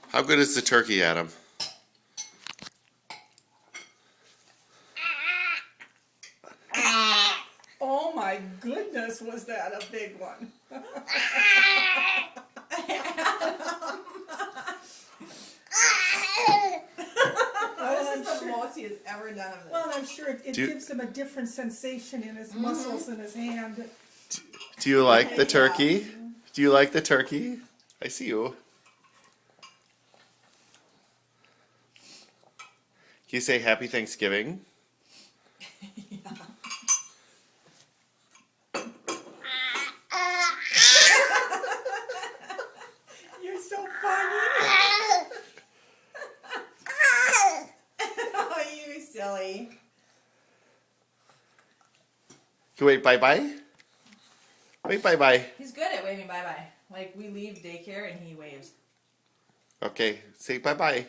How good is the turkey, Adam? Oh my goodness, was that a big one? This is the most he has ever done of this. Well, I'm sure it Do- gives him a different sensation in his muscles in his hand. Do you like the turkey? Do you like the turkey? I see you. Can you say Happy Thanksgiving? You're so funny. Oh, you silly. Can you wait bye-bye? Wait bye-bye. He's good at waving bye-bye. Like, we leave daycare and he waves. Okay, say bye-bye.